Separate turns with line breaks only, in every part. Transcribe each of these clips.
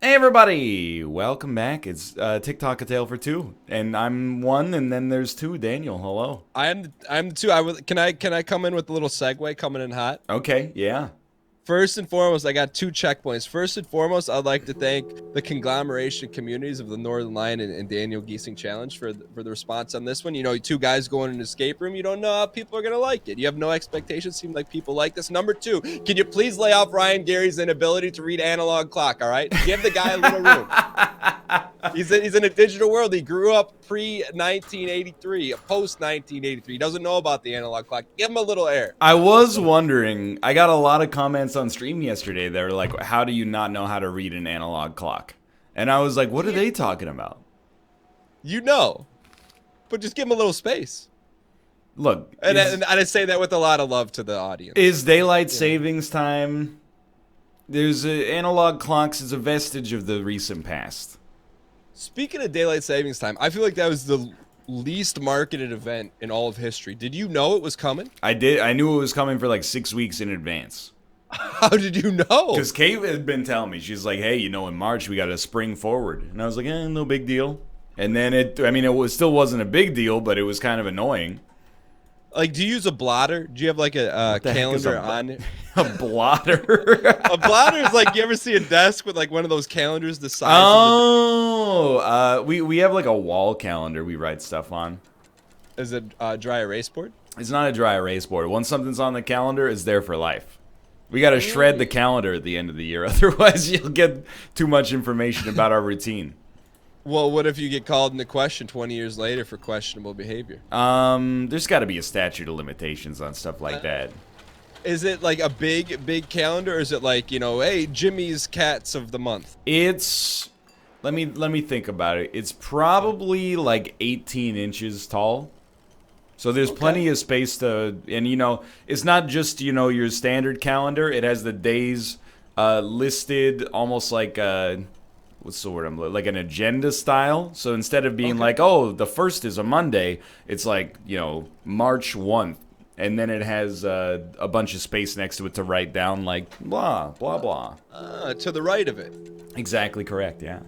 Hey everybody, welcome back. It's TikTok A Tale for Two, and I'm one, and then there's two. Daniel, hello.
I'm the two. Can I come in with a little segue coming in hot?
Okay, yeah.
First and foremost, I got two checkpoints. First and foremost, I'd like to thank the conglomeration communities of the Northernlion and Daniel Gheesling challenge for the response on this one. You know, two guys going in an escape room. You don't know how people are gonna like it. You have no expectations. Seem like people like this. Number two, can you please lay off Ryan Gary's inability to read analog clock? All right, give the guy a little room. He's in a digital world. He grew up pre 1983, post 1983. He doesn't know about the analog clock. Give him a little air.
I was wondering, I got a lot of comments on stream yesterday that were like, how do you not know how to read an analog clock? And I was like, what are they talking about?
You know, but just give him a little space.
Look,
And I say that with a lot of love to the audience.
is daylight savings time? There's analog clocks is a vestige of the recent past.
Speaking of daylight savings time, I feel like that was the least marketed event in all of history. Did you know it was coming?
I did. I knew it was coming for like 6 weeks in advance.
How did you know?
Because Kate had been telling me, she's like, hey, in March we got to spring forward. And I was like, no big deal. And then still wasn't a big deal, but it was kind of annoying.
Like, do you use a blotter? Do you have like a calendar on it?
A blotter?
A blotter is like, you ever see a desk with like one of those calendars the size
Oh, we have like a wall calendar we write stuff on.
Is it a dry erase board?
It's not a dry erase board. Once something's on the calendar, it's there for life. We got to shred the calendar at the end of the year. Otherwise, you'll get too much information about our routine.
Well, what if you get called into question 20 years later for questionable behavior?
There's got to be a statute of limitations on stuff like that.
Is it like a big calendar, or is it like, hey, Jimmy's cats of the month?
It's let me think about it. It's probably like 18 inches tall. So there's plenty of space to, and it's not just, your standard calendar. It has the days listed almost like what's the word like an agenda style. So instead of being like, oh, the first is a Monday, it's like, March 1st. And then it has a bunch of space next to it to write down like blah, blah, blah.
To the right of it.
Exactly correct, yeah.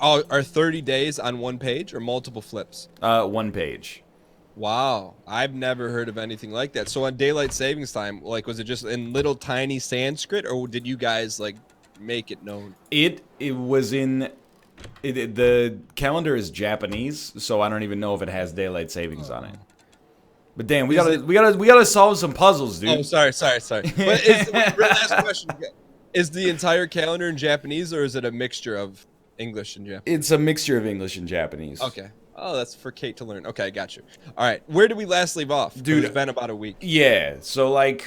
Are 30 days on one page or multiple flips?
One page.
Wow, I've never heard of anything like that. So on daylight savings time, like, was it just in little tiny Sanskrit, or did you guys like make it known?
It was in the calendar is Japanese, so I don't even know if it has daylight savings on it. But damn, we gotta solve some puzzles, dude.
Oh, sorry. But last question: is the entire calendar in Japanese, or is it a mixture of English and Japanese?
It's a mixture of English and Japanese.
Okay. Oh, that's for Kate to learn. Okay, I got you. All right, where did we last leave off?
Dude,
it's been about a week.
Yeah, so like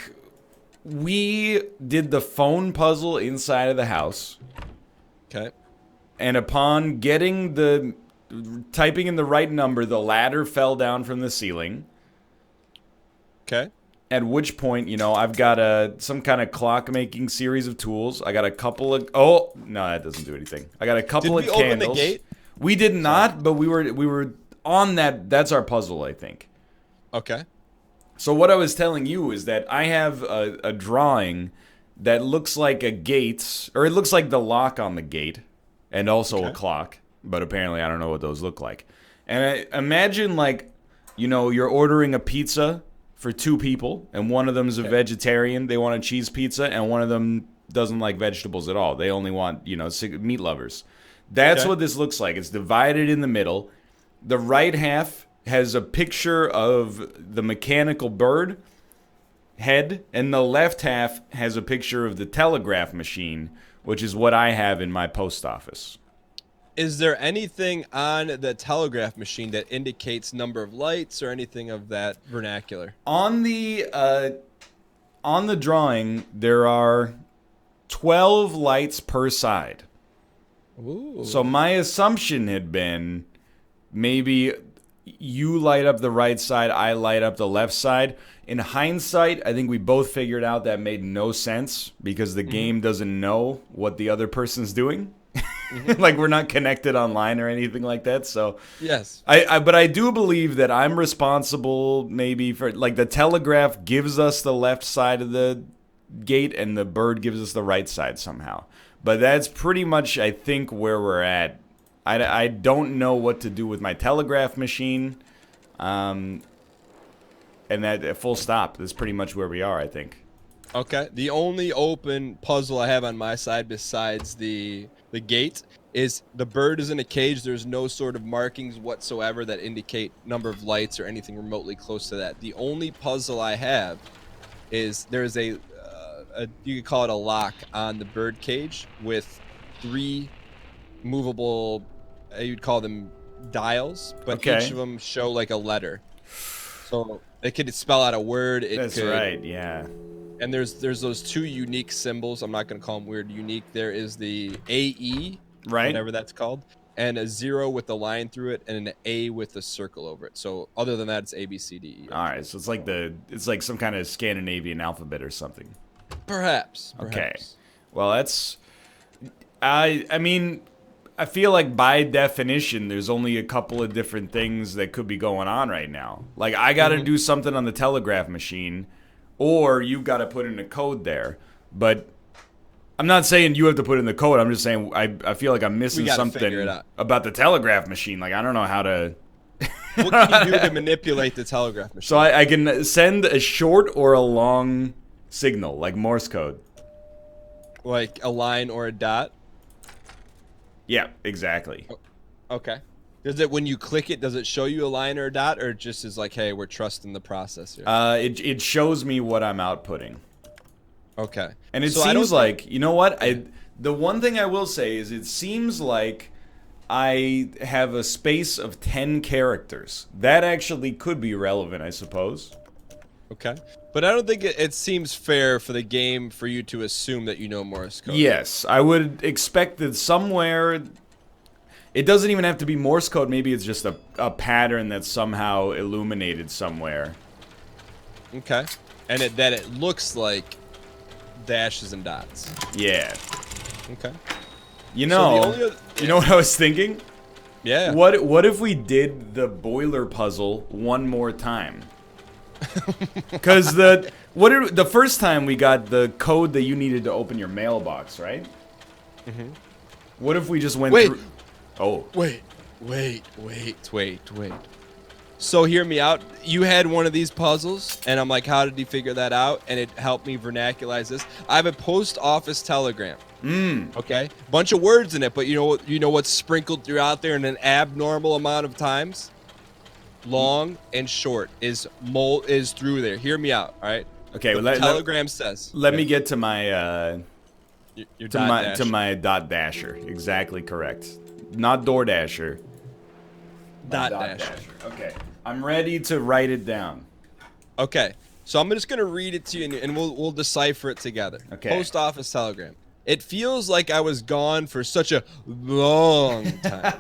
we did the phone puzzle inside of the house.
Okay.
And upon typing in the right number, the ladder fell down from the ceiling.
Okay.
At which point, I've got some kind of clock-making series of tools. I got a couple of... Oh, no, that doesn't do anything. I got a couple of candles.
Did we open the gate?
We did not, but we were on that. That's our puzzle, I think.
Okay.
So what I was telling you is that I have a drawing that looks like a gate, or it looks like the lock on the gate, and also a clock. But apparently I don't know what those look like. And I imagine like, you're ordering a pizza for two people, and one of them is a vegetarian. They want a cheese pizza, and one of them doesn't like vegetables at all. They only want, meat lovers. That's what this looks like. It's divided in the middle. The right half has a picture of the mechanical bird head, and the left half has a picture of the telegraph machine, which is what I have in my post office.
Is there anything on the telegraph machine that indicates number of lights or anything of that vernacular?
On the drawing, there are 12 lights per side.
Ooh.
So my assumption had been maybe you light up the right side, I light up the left side. In hindsight, I think we both figured out that made no sense because the game doesn't know what the other person's doing. Like, we're not connected online or anything like that. So
yes,
but I do believe that I'm responsible maybe for, like, the telegraph gives us the left side of the gate and the bird gives us the right side somehow. But that's pretty much, I think, where we're at. I don't know what to do with my telegraph machine. And that full stop. That's pretty much where we are, I think.
Okay. The only open puzzle I have on my side besides the gate is the bird is in a cage. There's no sort of markings whatsoever that indicate number of lights or anything remotely close to that. The only puzzle I have is there's a you could call it a lock on the bird cage with 3 movable, you'd call them dials, but each of them show like a letter. So it could spell out a word.
That's right, yeah.
And there's those 2 unique symbols. I'm not going to call them weird, unique. There is the AE,
right,
whatever that's called, and a 0 with the line through it, and an A with a circle over it. So other than that, it's A, B, C, D, E.
All right, so it's like some kind of Scandinavian alphabet or something.
Perhaps.
Okay. Well, that's... I mean, I feel like by definition, there's only a couple of different things that could be going on right now. Like, I got to do something on the telegraph machine, or you've got to put in a code there. But I'm not saying you have to put in the code. I'm just saying I feel like I'm missing something about the telegraph machine. Like, I don't know how to...
What can you do to manipulate the telegraph machine?
So I can send a short or a long signal, like Morse code.
Like a line or a dot?
Yeah, exactly.
Okay. Does it, when you click it, does it show you a line or a dot, or it just is like, hey, we're trusting the processor?
It shows me what I'm outputting.
Okay.
And it seems like, you know what? The one thing I will say is it seems like I have a space of 10 characters. That actually could be relevant, I suppose.
Okay. But I don't think it seems fair for the game for you to assume that you know Morse code.
Yes, I would expect that somewhere... It doesn't even have to be Morse code. Maybe it's just a pattern that's somehow illuminated somewhere.
Okay. And that it looks like dashes and dots.
Yeah.
Okay.
You know, you know what I was thinking?
Yeah.
What if we did the boiler puzzle one more time? Because the first time we got the code that you needed to open your mailbox, right?
Mm-hmm.
What if we just went through... Oh.
Wait. So hear me out. You had one of these puzzles, and I'm like, how did he figure that out? And it helped me vernacularize this. I have a post office telegram. Okay? Bunch of words in it, but you know what's sprinkled throughout there in an abnormal amount of times? Long and short is through there. Hear me out, all right?
Okay,
well, telegram says.
Let me get to my
your
my dot dasher. Exactly correct. Not door dasher.
Dot dasher.
Okay. I'm ready to write it down.
Okay. So I'm just gonna read it to you, and we'll decipher it together.
Okay.
Post office telegram. It feels like I was gone for such a long time.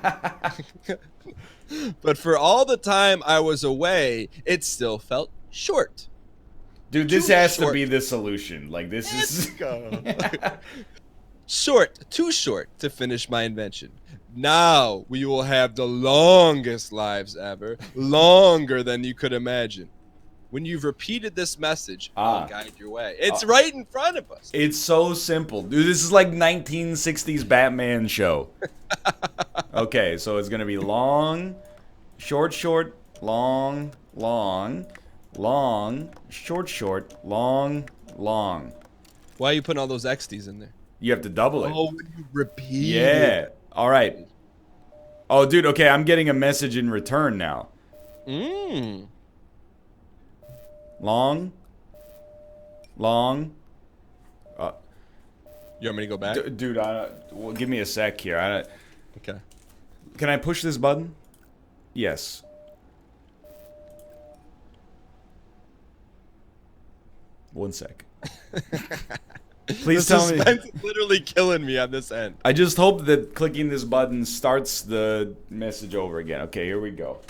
But for all the time I was away, it still felt short.
Dude, this has to be the solution. Like, this is...
Go. Short, too short to finish my invention. Now we will have the longest lives ever, longer than you could imagine. When you've repeated this message, I'll guide your way. It's right in front of us.
It's so simple. Dude, this is like 1960s Batman show. Okay, so it's going to be long, short, long, short, long.
Why are you putting all those XDs in there?
You have to double it.
Oh, when you repeat
it. All right. Oh, dude, okay, I'm getting a message in return now. Long.
You want me to go back?
Dude, well, give me a sec here.
Okay.
Can I push this button? Yes. One sec. Please tell me.
The suspense is literally killing me on this end.
I just hope that clicking this button starts the message over again. Okay, here we go.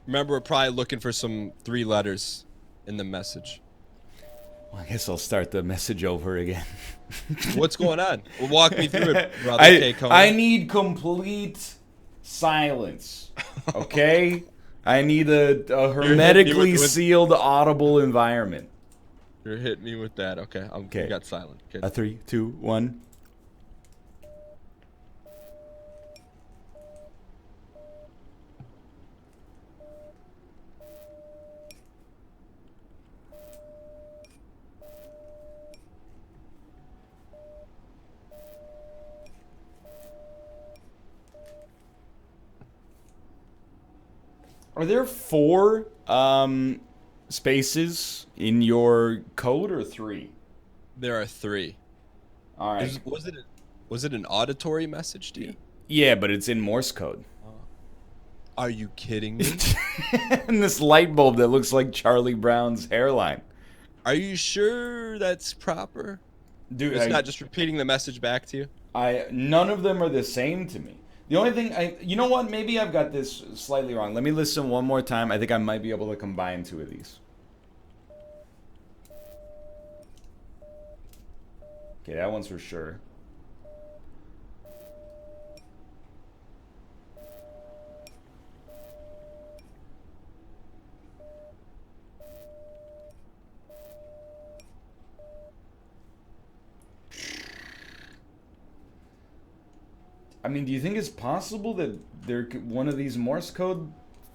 Remember, we're probably looking for some 3 letters in the message.
Well, I guess I'll start the message over again.
What's going on? Well, walk me through it, brother.
I need complete silence. Okay? I need a hermetically sealed audible environment.
You're hitting me with that. Okay, I
Okay.
got silent. Okay.
A 3, 2, 1. Are there 4 spaces in your code or 3?
There are 3.
All right.
Was it an auditory message to you?
Yeah, but it's in Morse code.
Are you kidding me?
And this light bulb that looks like Charlie Brown's hairline.
Are you sure that's proper?
Dude,
It's not just repeating the message back to you?
none of them are the same to me. The only thing you know what? Maybe I've got this slightly wrong. Let me listen one more time. I think I might be able to combine 2 of these. Okay, that one's for sure. I mean, do you think it's possible that one of these Morse code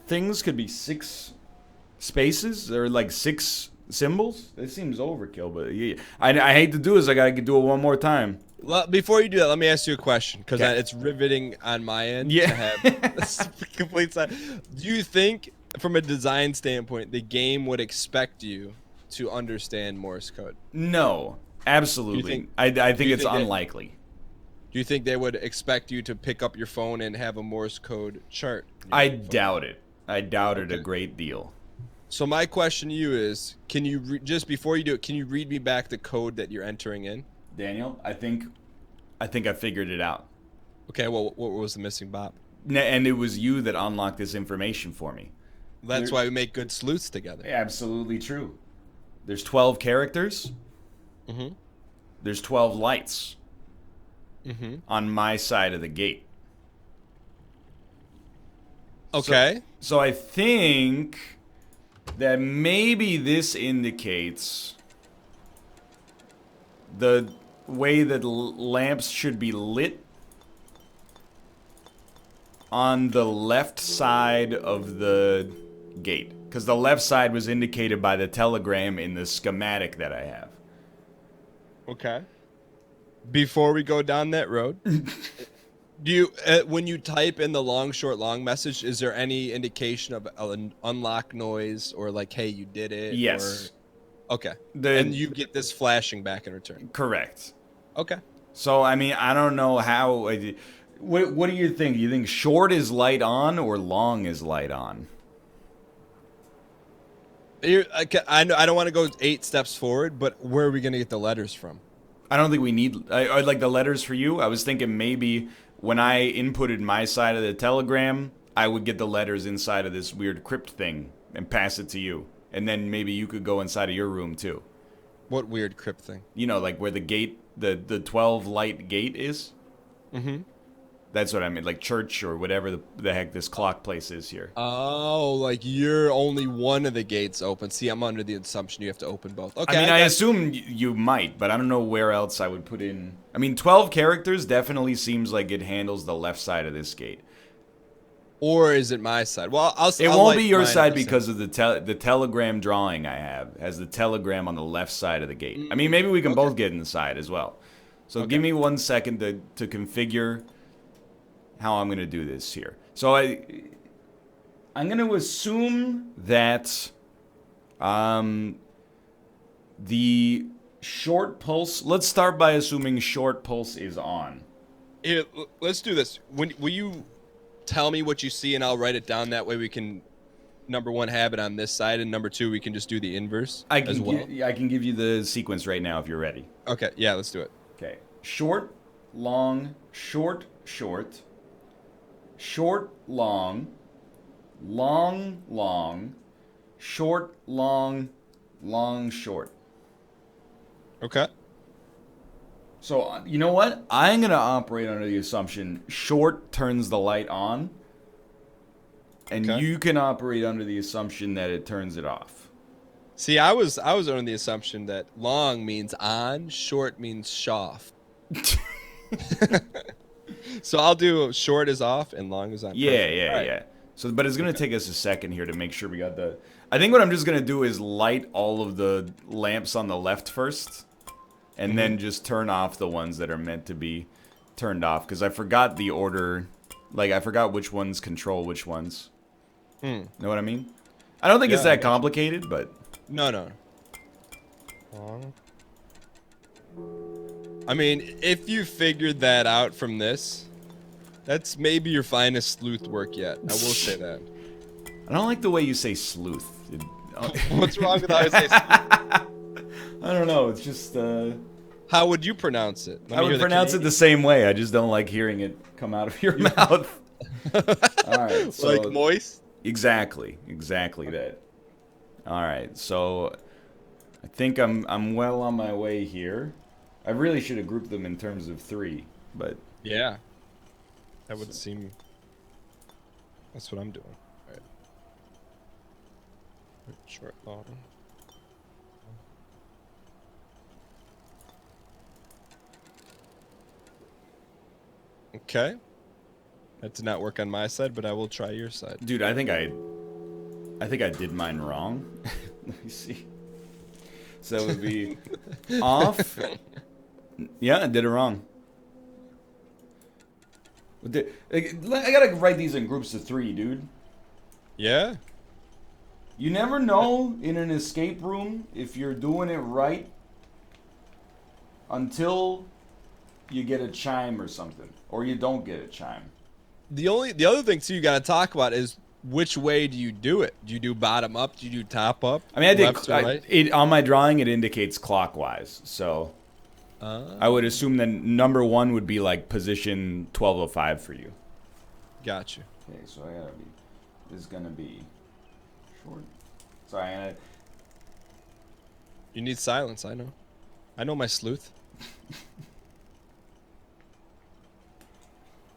things could be 6 spaces or like 6 symbols? It seems overkill, but yeah, I hate to do this. I gotta do it one more time.
Well, before you do that, let me ask you a question because
Okay.
it's riveting on my end
Yeah.
to have this complete side. Do you think, from a design standpoint, the game would expect you to understand Morse code?
No, absolutely. I think
you
it's
think that-
unlikely.
Do you think they would expect you to pick up your phone and have a Morse code chart? in your
I
phone?
doubt it. I doubt it a
Okay.
great deal.
So my question to you is, can you just before you do it, can you read me back the code that you're entering in?
Daniel, I think I figured it out.
Okay, well, what was the missing bop?
And it was you that unlocked this information for me.
That's why we make good sleuths together.
Absolutely true. There's 12 characters.
Mm-hmm.
There's 12 lights
Mm-hmm.
on my side of the gate.
Okay.
So I think that maybe this indicates the way that lamps should be lit on the left side of the gate. Because the left side was indicated by the telegram in the schematic that I have.
Okay. Before we go down that road, do you when you type in the long short long message, is there any indication of an unlock noise or like, hey, you did it?
Yes.
Or... Okay. And you get this flashing back in return.
Correct.
Okay.
So, I mean, I don't know how... What do you think? Do you think short is light on or long is light on?
I don't want to go 8 steps forward, but where are we going to get the letters from?
I don't think we need... I like the letters for you. I was thinking maybe when I inputted my side of the telegram, I would get the letters inside of this weird crypt thing and pass it to you. And then maybe you could go inside of your room, too.
What weird crypt thing?
You know, like where the gate, the 12 light gate is?
Mm-hmm.
That's what I mean, like church or whatever the heck this clock place is here.
Oh, like you're only one of the gates open. See, I'm under the assumption you have to open both. Okay.
I mean, I assume you might, but I don't know where else I would put in. I mean, 12 characters definitely seems like it handles the left side of this gate.
Or is it my side? Well,
It won't be your side because of the telegram drawing I have has the telegram on the left side of the gate. I mean, maybe we can both get inside as well. So give me 1 second to configure how I'm going to do this here. So I'm going to assume that the short pulse... Let's start by assuming short pulse is on.
Here, let's do this. Will you tell me what you see and I'll write it down? That way we can, number 1, have it on this side, and number 2, we can just do the inverse as well.
I can give you the sequence right now if you're ready.
Okay, yeah, let's do it.
Okay. Short, long, short, short. Short, long, long, long, short, long, long, short.
Okay.
So, you know what? I'm going to operate under the assumption short turns the light on, and
Okay.
you can operate under the assumption that it turns it off.
See, I was under the assumption that long means on, short means shoff. So I'll do short is off and long is on.
Yeah,
Perfect.
yeah,
All right.
yeah. So, but it's gonna
Okay.
take us a second here to make sure we got the. I think what I'm just gonna do is light all of the lamps on the left first, and then just turn off the ones that are meant to be turned off because I forgot the order. Like I forgot which ones control which ones. Know what I mean? I don't think it's
Yeah, I
that
got you.
complicated, but
No, no. Long. I mean, if you figured that out from this, that's maybe your finest sleuth work yet. I will say that.
I don't like the way you say sleuth.
What's wrong with how I say sleuth?
I don't know. It's just.
How would you pronounce it? Let
I
me hear
would
the
pronounce it the same way. I just don't like hearing it come out of your mouth. All right, so
like moist.
exactly that. All right, so I think I'm well on my way here. I really should have grouped them in terms of 3, but
Yeah, that would seem. That's what I'm doing. All right. Short, long. Okay. That did not work on my side, but I will try your side.
dude, I think I did mine wrong. Let me see. So it would be off. Yeah, I did it wrong. I gotta write these in groups of 3, dude.
Yeah.
You never know in an escape room if you're doing it right until you get a chime or something, or you don't get a chime.
The other thing too you got to talk about is which way do you do it? Do you do bottom up? Do you do top up?
I mean,
left to right?
it on my drawing. It indicates clockwise, so I would assume that number 1 would be like position 1205 for you.
Got you.
Okay, so I gotta be. This is gonna be short. Sorry, I gotta.
You need silence. I know my sleuth.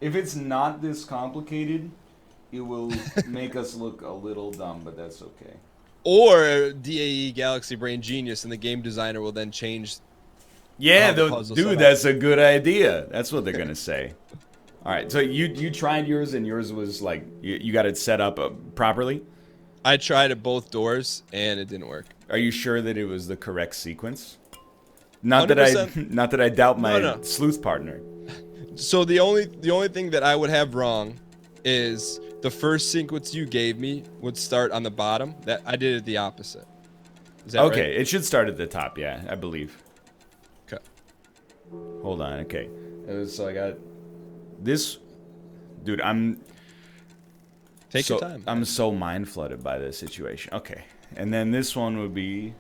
If it's not this complicated, it will make us look a little dumb, but that's okay.
Or DAE Galaxy Brain Genius, and the game designer will then change.
Yeah,
How the puzzle set
dude,
up.
that's a good idea. That's what they're gonna say. All right, so you tried yours, and yours was like you got it set up properly.
I tried at both doors, and it didn't work.
Are you sure that it was the correct sequence? Not that I
100%.
not that I doubt my
No.
sleuth partner.
So the only thing that I would have wrong is the first sequence you gave me would start on the bottom. That I did it the opposite. Is that
Okay,
right?
it should start at the top. Yeah, I believe.
Okay.
Hold on. Okay, so I got this. Dude,
Take your time.
I'm so mind flooded by this situation. Okay, and then this one would be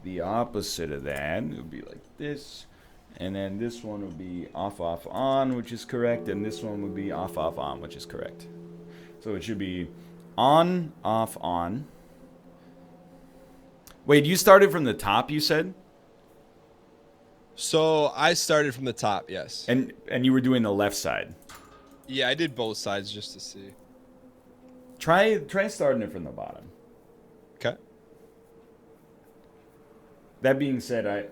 the opposite of that. It would be like this, and then this one would be off, off, on, which is correct, and this one would be off, off, on, which is correct. So it should be on, off, on. Wait, you started from the top, you said?
So I started from the top. Yes.
And you were doing the left side.
Yeah, I did both sides just to see.
Try starting it from the bottom.
Okay.
That being said,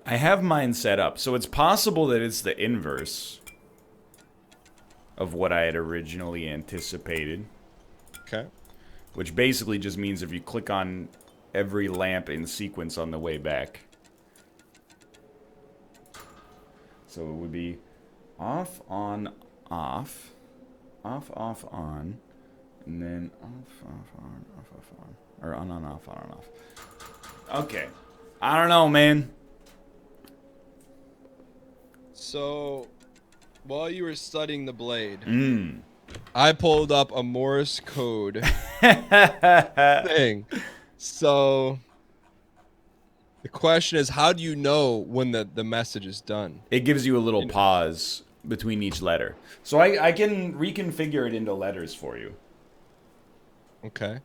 I have mine set up, so it's possible that it's the inverse of what I had originally anticipated,
Okay.
which basically just means if you click on every lamp in sequence on the way back. So it would be off, on, off, off, off, on, and then off, off, on, off, off, on, or on, off, on, off. Okay. I don't know, man.
So while you were studying the blade, I pulled up a Morse code thing. So the question is, how do you know when the message is done?
It gives you a little pause between each letter. So I can reconfigure it into letters for you.
Okay.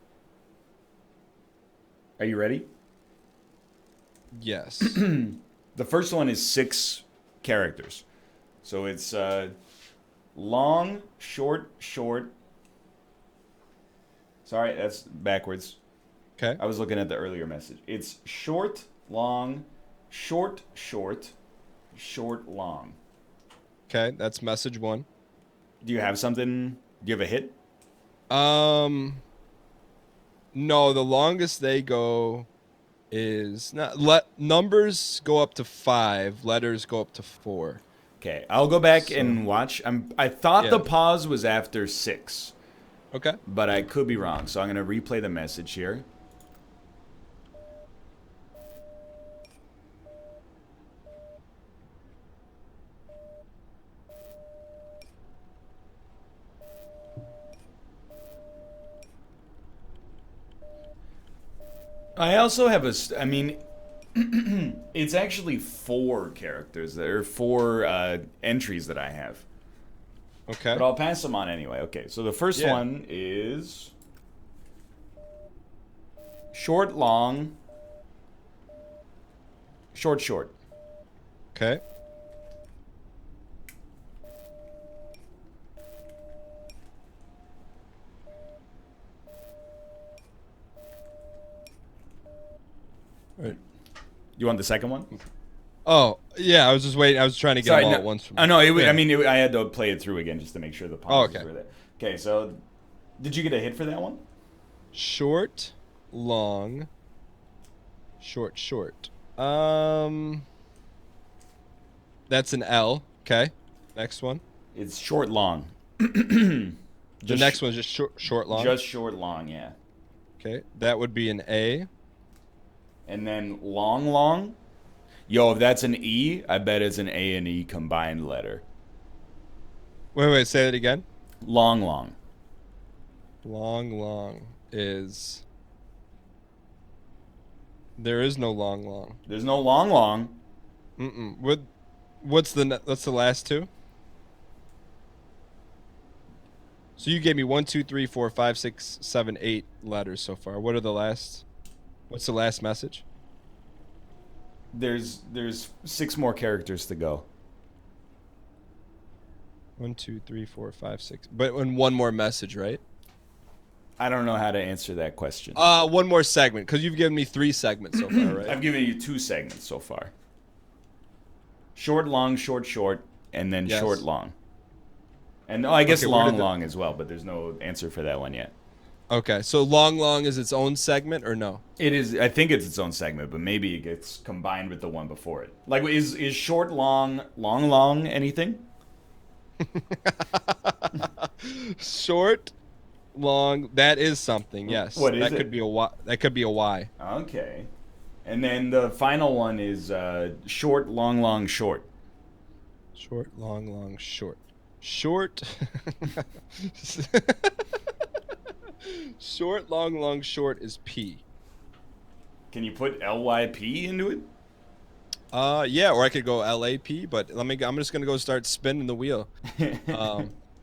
Are you ready?
Yes.
The first one is 6 characters. So it's long, short, short. Sorry, that's backwards.
Okay.
I was looking at the earlier message. It's short, long, short, short, short, long.
Okay, that's message 1.
Do you have something? Do you have a hit?
No, the longest they go is not numbers go up to 5, letters go up to 4.
Okay, I'll go back
So,
and watch. I thought the
yeah.
pause was after 6,
Okay.
but I could be wrong. So I'm gonna replay the message here. I also have I mean, it's actually 4 characters. There are 4 entries that I have.
Okay.
But I'll pass them on anyway. Okay, so the first one is short, long, short, short.
Okay. Right.
You want the second one?
Oh, yeah, I was just waiting. I was trying to get them all at once.
I know.
Yeah.
I mean, I had to play it through again just to make sure the pauses were there. Okay, so did you get a hit for that one?
Short, long, short, short. That's an L. Okay. Next one.
It's short, long.
The next one's just short, long.
Just short, long, yeah.
Okay. That would be an A.
And then long, long. Yo, if that's an E, I bet it's an A and E combined letter.
Wait, say that again.
Long, long.
Long, long is. There is no long, long.
There's no long, long.
What's the last 2? So you gave me 1, 2, 3, 4, 5, 6, 7, 8 letters so far. What are the last? What's the last message?
There's 6 more characters to go.
1, 2, 3, 4, 5, 6. But in one more message, right?
I don't know how to answer that question.
One more segment, because you've given me 3 segments so far, right?
I've given you 2 segments so far. Short, long, short, short, and then short, long. And I guess long, long as well, but there's no answer for that one yet.
Okay, so long, long is its own segment, or no?
It is. I think it's its own segment, but maybe it gets combined with the one before it. Like, is short, long, long, long anything?
Short, long. That is something. Yes.
What is
that?
it?
Could be a Y. That could be a Y.
Okay. And then the final one is short, long, long, short.
Short, long, long, short. Short. Short, long, long, short is P.
Can you put LYP into it?
Yeah, or I could go LAP, but I'm just gonna go start spinning the wheel.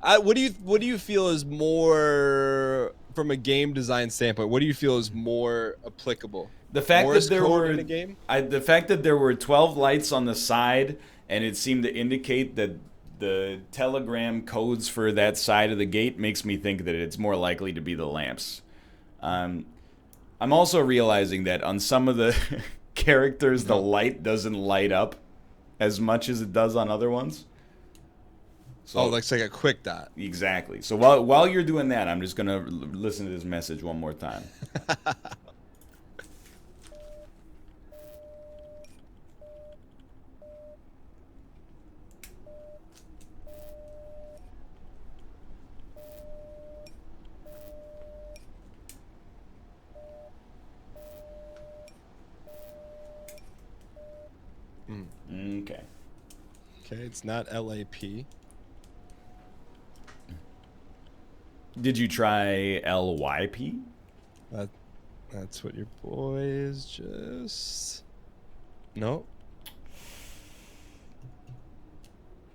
What do you feel is more from a game design standpoint? What do you feel is more applicable?
The fact
Morse
that there
code
were
in a game?
the fact that there were 12 lights on the side, and it seemed to indicate that the telegram codes for that side of the gate makes me think that it's more likely to be the lamps. I'm also realizing that on some of the characters, the light doesn't light up as much as it does on other ones. So,
Like a quick dot.
Exactly. So while you're doing that, I'm just gonna listen to this message one more time. Okay.
Okay, it's not LAP.
Did you try LYP?
That's what your boy is just. No.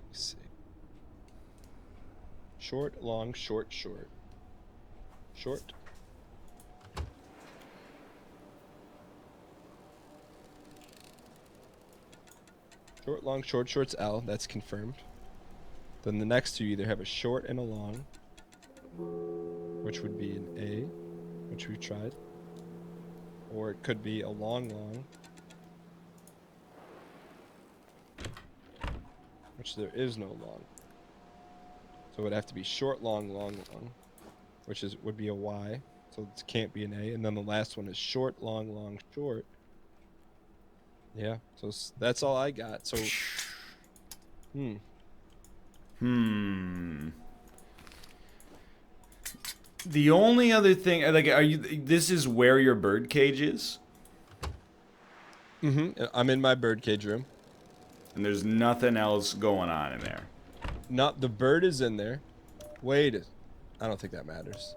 Let's see. Short, long, short, short. Short. Short, long, short, short's L. That's confirmed. Then the next two either have a short and a long, which would be an A, which we tried. or it could be a long, long. Which there is no long. So it would have to be short, long, long, long, which would be a Y. So it can't be an A. And then the last one is short, long, long, short. Yeah. So that's all I got. So,
The only other thing, like, this is where your bird cage is?
I'm in my birdcage room.
And there's nothing else going on in there.
No, the bird is in there. Wait, I don't think that matters.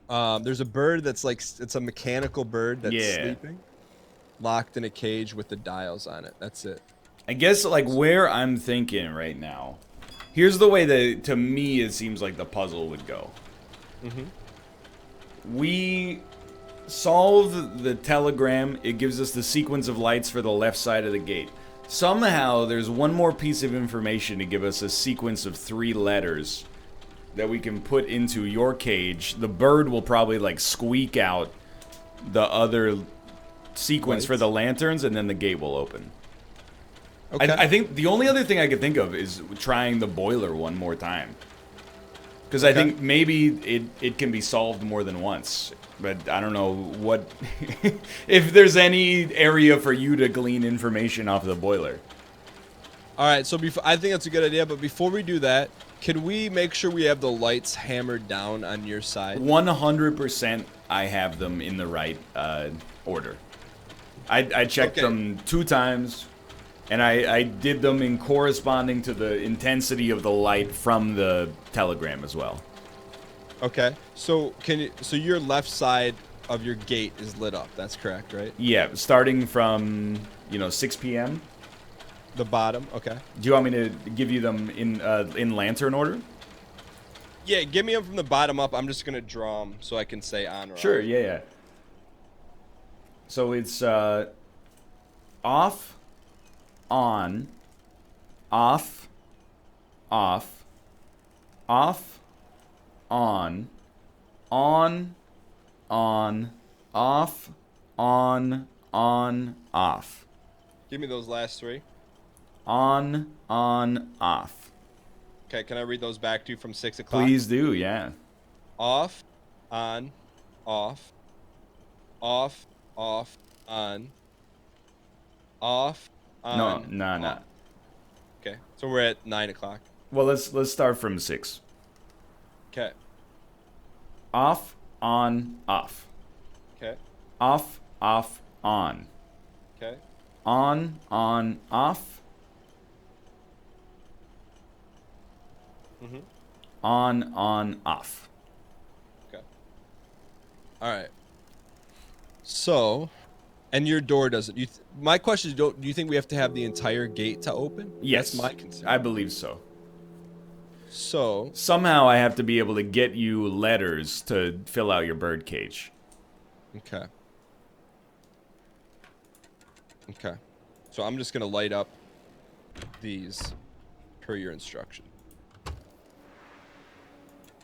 No. There's a bird that's like, it's a mechanical bird that's sleeping, locked in a cage with the dials on it. That's it.
I guess, like, where I'm thinking right now, here's the way that, to me, it seems like the puzzle would go. We solve the telegram. It gives us the sequence of lights for the left side of the gate. Somehow, there's one more piece of information to give us a sequence of 3 letters that we can put into your cage. The bird will probably, like, squeak out the other sequence for the lanterns, and then the gate will open. Okay. I think the only other thing I could think of is trying the boiler one more time. Because I think maybe it can be solved more than once. But I don't know what... if there's any area for you to glean information off the boiler.
All right, so I think that's a good idea. But before we do that, can we make sure we have the lights hammered down on your side?
100% I have them in the right order. I checked them 2 times. And I did them in corresponding to the intensity of the light from the telegram as well.
Okay. So so your left side of your gate is lit up. That's correct, right?
Yeah, starting from, 6 p.m.
The bottom. Okay.
Do you want me to give you them in lantern order?
Yeah, give me them from the bottom up. I'm just going to draw them so I can say on or
Sure,
off.
yeah. So it's off, on, off, off, off, on, off, on, off.
Give me those last 3.
On, off.
Okay, can I read those back to you from 6 o'clock?
Please do, yeah.
Off, on, off, off, off, on, off, on.
No.
Okay, so we're at 9 o'clock.
Well, let's start from 6.
Okay.
Off, on, off.
Okay.
Off, on.
Okay.
On, off. On, off.
Okay. All right. So, and your door doesn't. My question is, do you think we have to have the entire gate to open?
Yes.
That's my concern.
I believe so.
So
somehow I have to be able to get you letters to fill out your bird cage.
Okay. Okay. So I'm just gonna light up these per your instruction.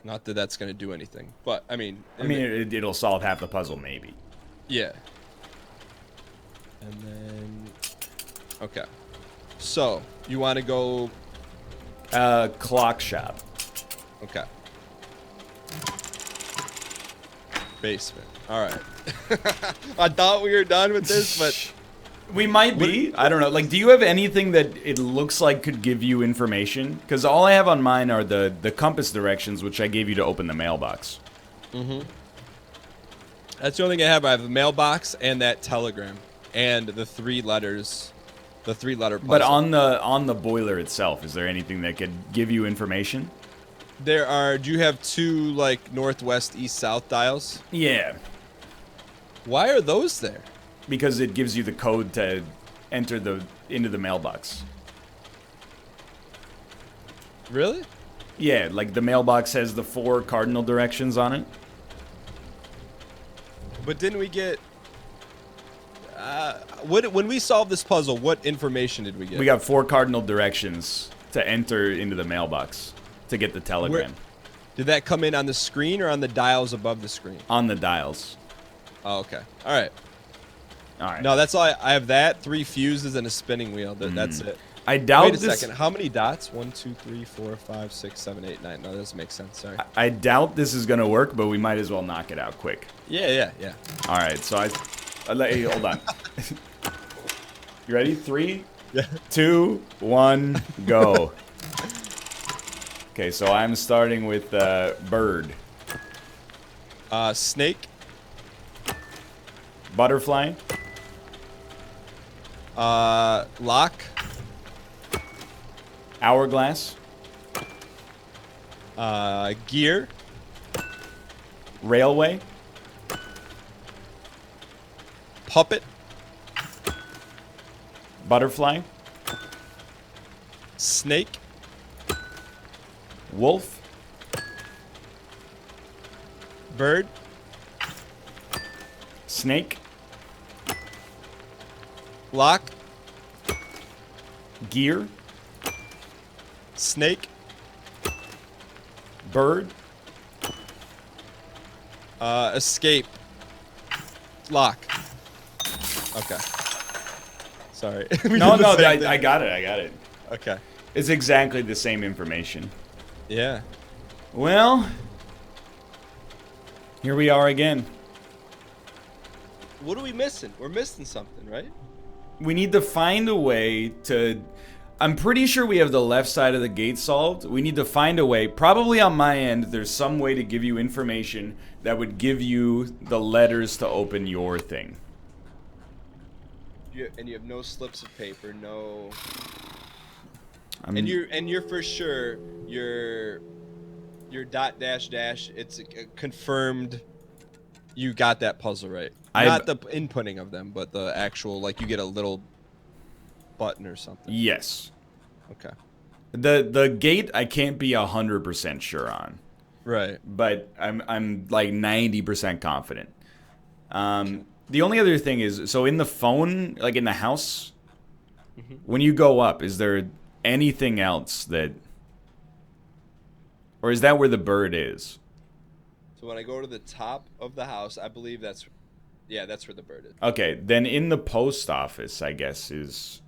Not that that's gonna do anything, but I mean,
it'll solve half the puzzle, maybe.
Yeah. And then, okay. So you want to go?
Clock shop.
Okay. Basement. All right. I thought we were done with this, but
we might be. I don't know. Like, do you have anything that it looks like could give you information? Because all I have on mine are the compass directions, which I gave you to open the mailbox.
Mm-hmm. That's the only thing I have. I have the mailbox and that telegram and the 3 letters. The 3-letter puzzle.
But on the boiler itself, is there anything that could give you information?
There are. Do you have 2 like northwest, east, south dials?
Yeah.
Why are those there?
Because it gives you the code to enter into the mailbox.
Really?
Yeah, like the mailbox has the 4 cardinal directions on it.
But didn't we get? When we solved this puzzle, what information did we get?
We got 4 cardinal directions to enter into the mailbox to get the telegram.
Did that come in on the screen or on the dials above the screen?
On the dials.
Oh, okay. All right.
All right.
No, that's all. I have that, 3 fuses, and a spinning wheel. That's it.
I
Wait
doubt
a
this.
second. How many dots? 1, 2, 3, 4, 5, 6, 7, 8, 9. No, that doesn't make sense. Sorry.
I doubt this is gonna work, but we might as well knock it out quick.
Yeah.
All right. So hey, hold on. You ready? 3,
Yeah.
2, 1, go. Okay, so I'm starting with bird,
Snake.
butterfly,
Lock.
hourglass,
Gear.
railway,
Puppet.
butterfly,
Snake.
wolf,
Bird.
snake,
Lock.
gear,
Snake.
bird,
Escape. Lock. Okay. Sorry. We
No,
did the
no,
same thing.
I got it.
Okay.
It's exactly the same information.
Yeah.
Well, here we are again.
What are we missing? We're missing something, right?
We need to find a way to... I'm pretty sure we have the left side of the gate solved. We need to find a way, probably on my end, there's some way to give you information that would give you the letters to open your thing.
And you have no slips of paper, no.
I'm,
And you're for sure your dot dash dash. It's confirmed. You got that puzzle right. Not the inputting of them, but the actual, like, you get a little button or something.
Yes.
Okay.
The gate I can't be 100% sure on.
Right.
But I'm like 90% confident. The only other thing is, so in the phone, like in the house, when you go up, is there anything else that... Or is that where the bird is?
So when I go to the top of the house, I believe that's where the bird is.
Okay, then in the post office, I guess, is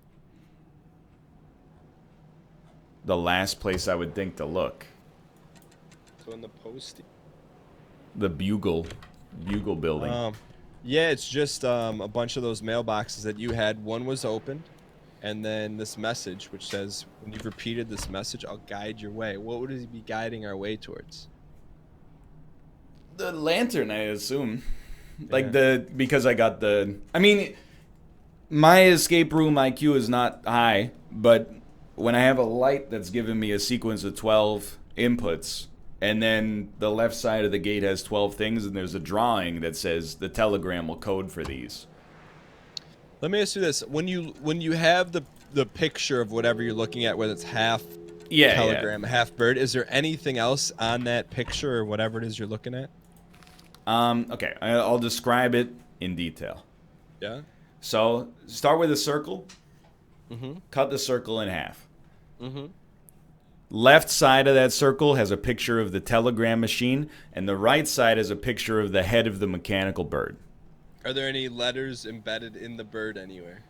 the last place I would think to look.
So in the post.
The Bugle building.
Yeah, it's just a bunch of those mailboxes that you had. One was open, and then this message which says, when you've repeated this message, I'll guide your way. What would he be guiding our way towards?
The lantern, I assume. Like because I got I mean, my escape room IQ is not high, but when I have a light that's giving me a sequence of 12 inputs, and then the left side of the gate has 12 things, and there's a drawing that says the telegram will code for these.
Let me ask you this: when you have the picture of whatever you're looking at, whether it's half telegram, half bird, is there anything else on that picture or whatever it is you're looking at?
Okay, I'll describe it in detail.
Yeah.
So start with a circle. Cut the circle in half. Left side of that circle has a picture of the telegram machine, and the right side has a picture of the head of the mechanical bird.
Are there any letters embedded in the bird anywhere?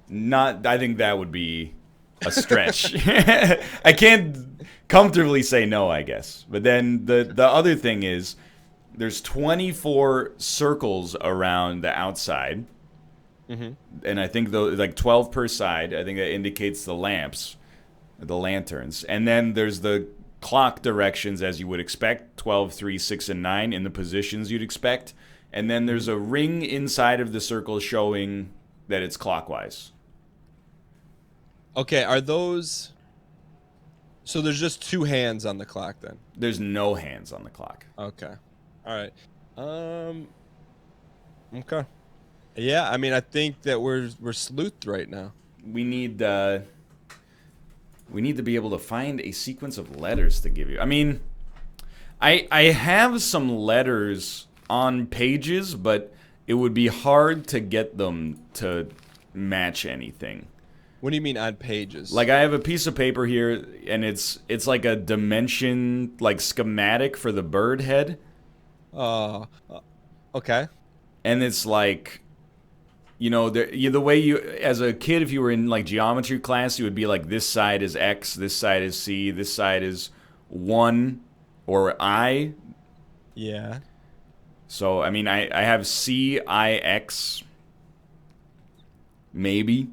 Not. I think that would be a stretch. I can't comfortably say no, I guess. But then the other thing is, there's 24 circles around the outside. And I think like 12 per side. I think that indicates the lamps, the lanterns. And then there's the clock directions, as you would expect, 12, 3, 6, and 9 in the positions you'd expect. And then there's a ring inside of the circle showing that it's clockwise.
Okay, are those... So there's just 2 hands on the clock then?
There's no hands on the clock.
Okay. All right. Okay. Yeah, I mean, I think that we're sleuthed right now.
We need to be able to find a sequence of letters to give you. I mean, I have some letters on pages, but it would be hard to get them to match anything.
What do you mean on pages?
Like, I have a piece of paper here, and it's like a dimension, like, schematic for the bird head.
Okay.
and it's like, the way you, as a kid, if you were in like geometry class, you would be like, this side is X, this side is C, this side is 1 or I.
Yeah.
So, I mean, I have C, I, X, maybe.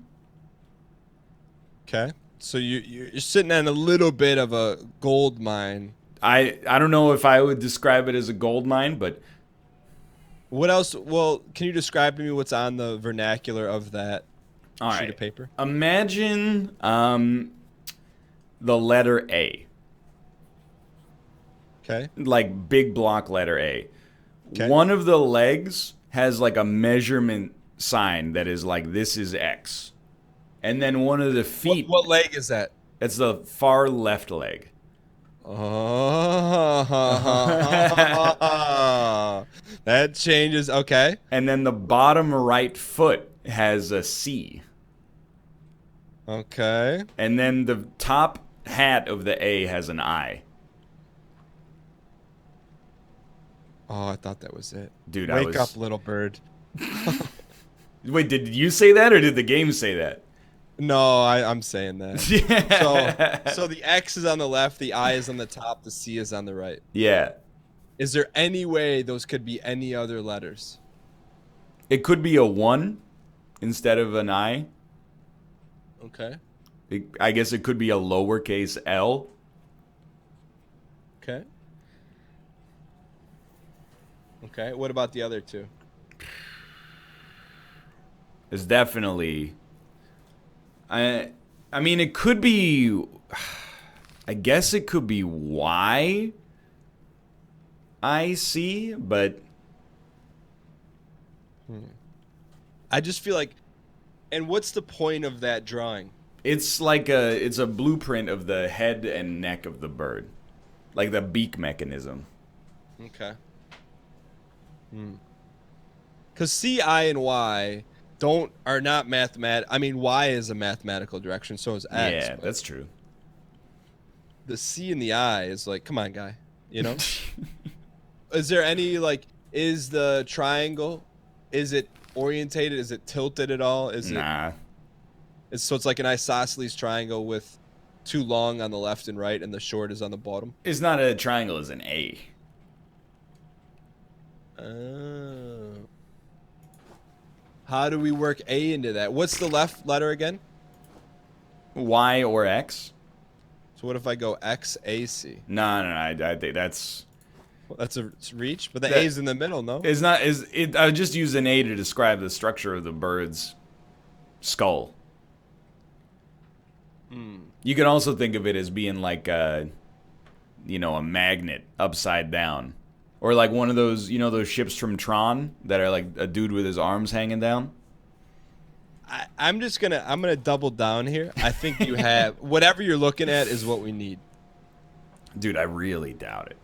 Okay. So you're sitting on a little bit of a gold mine.
I don't know if I would describe it as a gold mine, but
What else? Well, can you describe to me what's on the vernacular of that
all
sheet
right.
of paper?
Imagine the letter A.
Okay.
Like big block letter A.
Okay.
One of the legs has like a measurement sign that is like, this is X. And then one of the feet,
What leg is that?
it's the far left leg.
Oh, that changes. Okay.
And then the bottom right foot has a C.
Okay.
And then the top hat of the A has an I.
Oh, I thought that was it.
Dude,
Wake up, little bird.
Wait, did you say that or did the game say that?
No, I'm saying that.
Yeah.
So the X is on the left, the I is on the top, the C is on the right.
Yeah.
Is there any way those could be any other letters?
It could be a 1 instead of an I.
Okay.
I guess it could be a lowercase L.
Okay. Okay. What about the other two?
It's definitely... I mean, it could be... I guess it could be Y. I see, but...
I just feel like... And what's the point of that drawing?
It's like it's a blueprint of the head and neck of the bird. Like the beak mechanism.
Okay. Because C, I, and Y are not I mean, Y is a mathematical direction, so is X.
Yeah, that's true.
The C and the I is like, come on, guy. You know? Is there any, like, is the triangle, is it orientated? Is it tilted at all?
Nah.
So it's like an isosceles triangle with too long on the left and right, and the short is on the bottom?
It's not a triangle, it's an A.
Oh. How do we work A into that? What's the left letter again?
Y or X?
So what if I go X, A, C?
No, I think that's...
Well, that's a reach, but the A's in the middle, no?
It's not... I would just use an A to describe the structure of the bird's skull. You could also think of it as being like a magnet upside down. Or like one of those, those ships from Tron that are like a dude with his arms hanging down.
I'm gonna double down here. I think you have whatever you're looking at is what we need.
Dude, I really doubt it.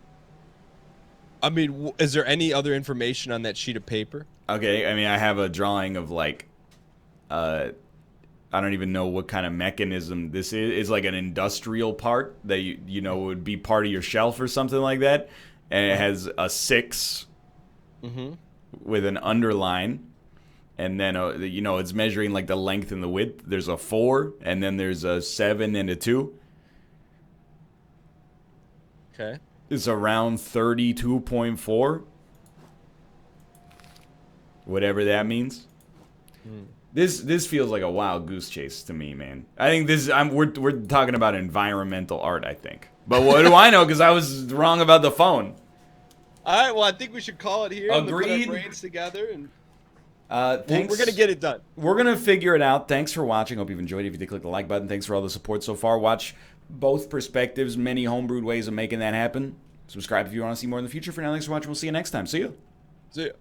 I mean, is there any other information on that sheet of paper?
Okay, I mean, I have a drawing of like, I don't even know what kind of mechanism this is. It's like an industrial part that would be part of your shelf or something like that. And it has a 6 with an underline. And then, it's measuring like the length and the width. There's a 4, and then there's a 7 and a 2.
Okay.
It's around 32.4. Whatever that means. This feels like a wild goose chase to me, man. I think we're talking about environmental art, I think. But what do I know? Because I was wrong about the phone.
All right. Well, I think we should call it here.
Agreed.
And put our brains together, and
thanks.
we're gonna get it done.
We're gonna figure it out. Thanks for watching. Hope you've enjoyed it. If you did, click the like button. Thanks for all the support so far. Watch both perspectives. Many homebrewed ways of making that happen. Subscribe if you want to see more in the future. For now, thanks for watching. We'll see you next time. See you.
See ya.